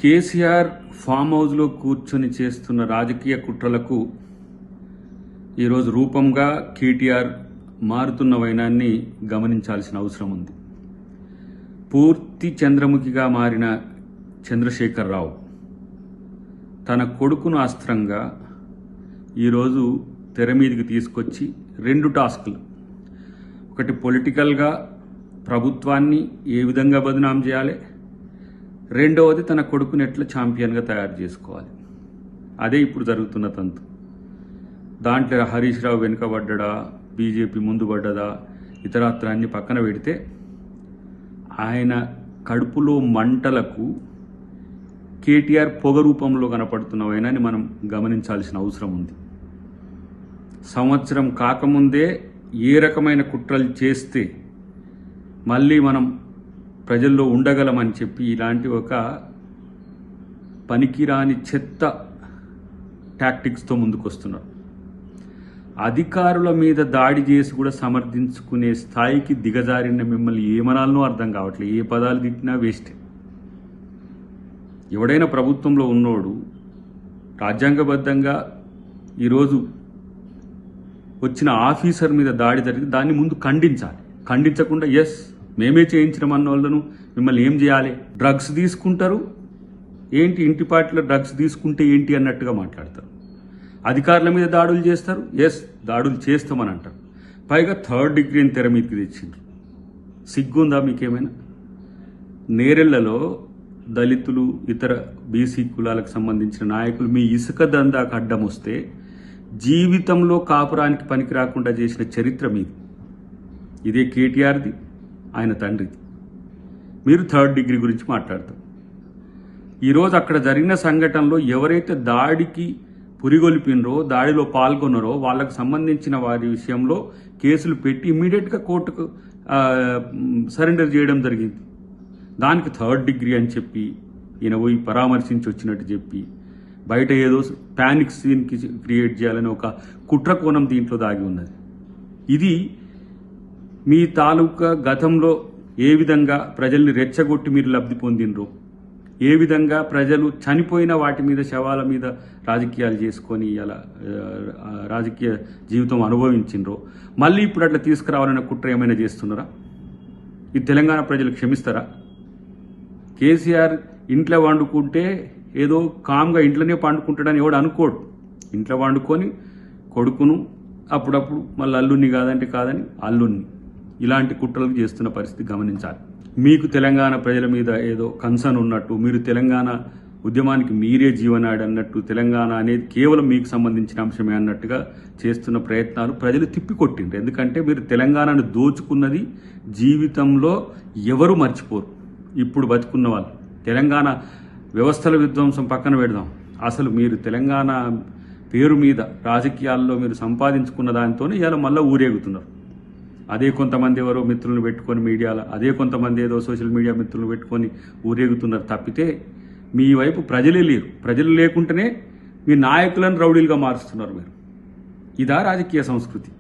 KCR form హౌస్లో కూర్చొని చేస్తున్న రాజకీయ కుట్రలకు ఈరోజు రూపంగా కేటీఆర్ మారుతున్న వైనాన్ని గమనించాల్సిన అవసరం ఉంది. పూర్తి చంద్రముఖిగా మారిన చంద్రశేఖరరావు తన కొడుకును అస్త్రంగా ఈరోజు తెర మీదికి తీసుకొచ్చి రెండు టాస్క్లు, ఒకటి పొలిటికల్గా ప్రభుత్వాన్ని ఏ విధంగా బదనాం చేయాలి, రెండవది తన కొడుకుని ఎట్లా ఛాంపియన్గా తయారు చేసుకోవాలి. అదే ఇప్పుడు జరుగుతున్న తంతు. దాంట్లో హరీష్ రావు వెనుకబడ్డా, బీజేపీ ముందు పడ్డదా, ఇతరత్రాన్ని పక్కన పెడితే ఆయన కడుపులో మంటలకు కేటీఆర్ పొగ రూపంలో కనపడుతున్న వైనాన్ని మనం గమనించాల్సిన అవసరం ఉంది. సంవత్సరం కాకముందే ఏ రకమైన కుట్రలు చేస్తే మళ్ళీ మనం ప్రజల్లో ఉండగలమని చెప్పి ఇలాంటి ఒక పనికిరాని చెత్త టాక్టిక్స్తో ముందుకొస్తున్నారు. అధికారుల మీద దాడి చేసి కూడా సమర్థించుకునే స్థాయికి దిగజారిన మిమ్మల్ని ఏమనాలనో అర్థం కావట్లేదు. ఏ పదాలు తిట్టినా వేస్టే. ఎవడైనా ప్రభుత్వంలో ఉన్నోడు రాజ్యాంగబద్ధంగా ఈరోజు వచ్చిన ఆఫీసర్ మీద దాడి జరిగి దాన్ని ముందు ఖండించాలి. ఖండించకుండా ఎస్ మేమే చేయించడం అన్న వాళ్ళను మిమ్మల్ని ఏం చేయాలి, డ్రగ్స్ తీసుకుంటారు ఏంటి, ఇంటిపాటిలో డ్రగ్స్ తీసుకుంటే ఏంటి అన్నట్టుగా మాట్లాడతారు. అధికారుల మీద దాడులు చేస్తారు, ఎస్ దాడులు చేస్తామని అంటారు. పైగా 3rd డిగ్రీని తెర మీదకి తెచ్చిండ్రు. సిగ్గుందా మీకేమైనా? నేరెళ్లలో దళితులు, ఇతర బీసీ కులాలకు సంబంధించిన నాయకులు మీ ఇసుక దందాకు అడ్డం వస్తే జీవితంలో కాపురానికి పనికి రాకుండా చేసిన చరిత్ర మీది. ఇదే కేటీఆర్ది, ఆయన తండ్రిది. మీరు 3rd డిగ్రీ గురించి మాట్లాడతారు. ఈరోజు అక్కడ జరిగిన సంఘటనలో ఎవరైతే దాడికి పురిగొల్పినరో, దాడిలో పాల్గొన్నారో వాళ్ళకు సంబంధించిన వారి విషయంలో కేసులు పెట్టి ఇమ్మీడియట్గా కోర్టుకు సరెండర్ చేయడం జరిగింది. దానికి 3rd డిగ్రీ అని చెప్పి ఈయన పోయి పరామర్శించి వచ్చినట్టు చెప్పి బయట ఏదో ప్యానిక్ సీన్కి క్రియేట్ చేయాలని ఒక కుట్ర కోణం దీంట్లో దాగి ఉన్నది. ఇది మీ తాలూకా గతంలో ఏ విధంగా ప్రజల్ని రెచ్చగొట్టి మీరు లబ్ధి పొందినరో, ఏ విధంగా ప్రజలు చనిపోయిన వాటి మీద, శవాల మీద రాజకీయాలు చేసుకొని అలా రాజకీయ జీవితం అనుభవించినరో, మళ్ళీ ఇప్పుడు అట్లా తీసుకురావాలన్న కుట్ర ఏమైనా చేస్తున్నారా? ఇది తెలంగాణ ప్రజలు క్షమిస్తారా? కేసీఆర్ ఇంట్లో వండుకుంటే ఏదో కామ్గా ఇంట్లోనే పండుకుంటాడని ఎవడు అనుకోడు. ఇంట్లో వండుకొని కొడుకును, అప్పుడప్పుడు మళ్ళీ అల్లుని కాదంటే కాదని అల్లుని, ఇలాంటి కుట్రలు చేస్తున్న పరిస్థితి గమనించాలి. మీకు తెలంగాణ ప్రజల మీద ఏదో కన్సర్న్ ఉన్నట్టు, మీరు తెలంగాణ ఉద్యమానికి మీరే జీవనాడి అన్నట్టు, తెలంగాణ అనేది కేవలం మీకు సంబంధించిన అంశమే అన్నట్టుగా చేస్తున్న ప్రయత్నాలు ప్రజలు తిప్పికొట్టిండ్రు. ఎందుకంటే మీరు తెలంగాణను దోచుకున్నది జీవితంలో ఎవరు మర్చిపోరు. ఇప్పుడు బతుకున్న వాళ్ళు తెలంగాణ వ్యవస్థల విధ్వంసం పక్కన పెడదాం, అసలు మీరు తెలంగాణ పేరు మీద రాజకీయాల్లో మీరు సంపాదించుకున్న దానితోనే ఇలా మళ్ళీ ఊరేగుతున్నారు. అదే కొంతమంది ఎవరో మిత్రులను పెట్టుకొని మీడియాలో, అదే కొంతమంది ఏదో సోషల్ మీడియా మిత్రులను పెట్టుకొని ఊరేగుతున్నారు తప్పితే మీ వైపు ప్రజలే లేరు. ప్రజలు లేకుంటేనే మీ నాయకులను రౌడీలుగా మారుస్తున్నారు మీరు. ఇదా రాజకీయ సంస్కృతి?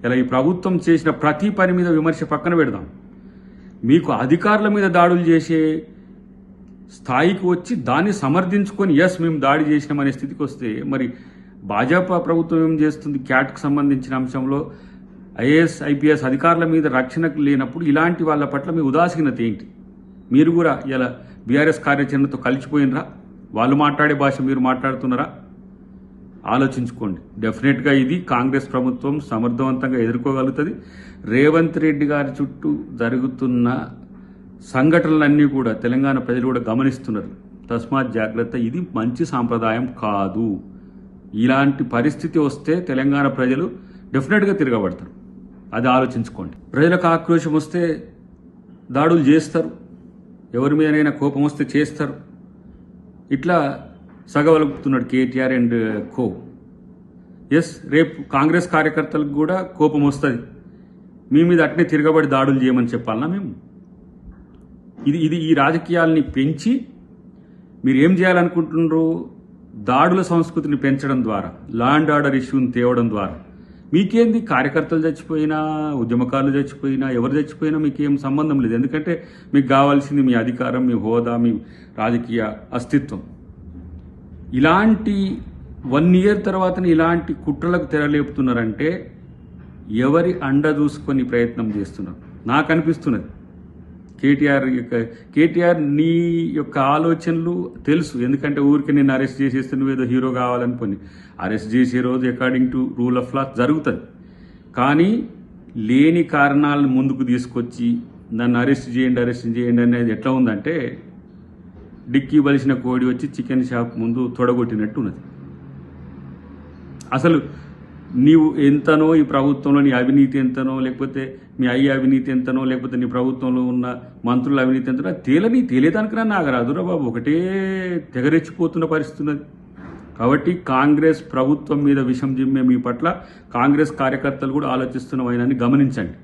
ఇలా ఈ ప్రభుత్వం చేసిన ప్రతి పని మీద విమర్శ పక్కన పెడదాం, మీకు అధికారుల మీద దాడులు చేసే స్థాయికి వచ్చి దాన్ని సమర్థించుకొని ఎస్ మేము దాడి చేసినామనే స్థితికి వస్తే మరి భాజపా ప్రభుత్వం ఏం చేస్తుంది? క్యాట్కి సంబంధించిన అంశంలో ఐఏఎస్, ఐపీఎస్ అధికారుల మీద రక్షణకు లేనప్పుడు ఇలాంటి వాళ్ళ పట్ల మీ ఉదాసీనత ఏంటి? మీరు కూడా ఇలా బీఆర్ఎస్ కార్యాచరణతో కలిసిపోయినరా? వాళ్ళు మాట్లాడే భాష మీరు మాట్లాడుతున్నారా? ఆలోచించుకోండి. డెఫినెట్గా ఇది కాంగ్రెస్ ప్రభుత్వం సమర్థవంతంగా ఎదుర్కోగలుగుతుంది. రేవంత్ రెడ్డి గారి చుట్టూ జరుగుతున్న సంఘటనలన్నీ కూడా తెలంగాణ ప్రజలు కూడా గమనిస్తున్నారు. తస్మాత్ జాగ్రత్త, ఇది మంచి సాంప్రదాయం కాదు. ఇలాంటి పరిస్థితి వస్తే తెలంగాణ ప్రజలు డెఫినెట్గా తిరగబడతారు. అది ఆలోచించుకోండి. ప్రజలకు ఆక్రోశం వస్తే దాడులు చేస్తారు, ఎవరి మీదనైనా కోపం వస్తే చేస్తారు. ఇట్లా సగవలుపుతున్నాడు కేటీఆర్ అండ్ కో. ఎస్, రేపు కాంగ్రెస్ కార్యకర్తలకు కూడా కోపం వస్తుంది. మీ మీద అట్నే తిరగబడి దాడులు చేయమని చెప్పాలన్నా మేము? ఇది ఈ రాజకీయాల్ని పెంచి మీరు ఏం చేయాలనుకుంటున్నారు? దాడుల సంస్కృతిని పెంచడం ద్వారా, లా అండ్ ఆర్డర్ ఇష్యూని తేవడం ద్వారా మీకేంది కార్యకర్తలు చచ్చిపోయినా ఉద్యమకారులు చచ్చిపోయినా ఎవరు చచ్చిపోయినా మీకేం సంబంధం లేదు. ఎందుకంటే మీకు కావాల్సింది మీ అధికారం, మీ హోదా, మీ రాజకీయ అస్తిత్వం. ఇలాంటి 1 year తర్వాతనే ఇలాంటి కుట్రలకు తెరలేపుతున్నారంటే ఎవరి అండ చూసుకొని ప్రయత్నం చేస్తున్నారు నాకు అనిపిస్తున్నది. కేటీఆర్ నీ యొక్క ఆలోచనలు తెలుసు. ఎందుకంటే ఊరికి నేను అరెస్ట్ చేసేస్తే నువ్వేదో హీరో కావాలని పోనీ అరెస్ట్ చేసే రోజు according to rule of law జరుగుతుంది. కానీ లేని కారణాలను ముందుకు తీసుకొచ్చి నన్ను అరెస్ట్ చేయండి అనేది ఎట్లా ఉందంటే డిక్కీ బలిసిన కోడి వచ్చి చికెన్ షాప్ ముందు తొడగొట్టినట్టు ఉన్నది. అసలు నీవు ఎంతనో ఈ ప్రభుత్వంలో నీ అవినీతి ఎంతనో, లేకపోతే మీ అయ్య అవినీతి ఎంతనో, లేకపోతే నీ ప్రభుత్వంలో ఉన్న మంత్రుల అవినీతి ఎంతనో తేలేదానికన్నా నాగరాదురా బాబు. ఒకటే తెగరెచ్చిపోతున్న పరిస్థితి ఉన్నది. కాబట్టి కాంగ్రెస్ ప్రభుత్వం మీద విషం జిమ్మే మీ పట్ల కాంగ్రెస్ కార్యకర్తలు కూడా ఆలోచిస్తున్న వైనాన్ని గమనించండి.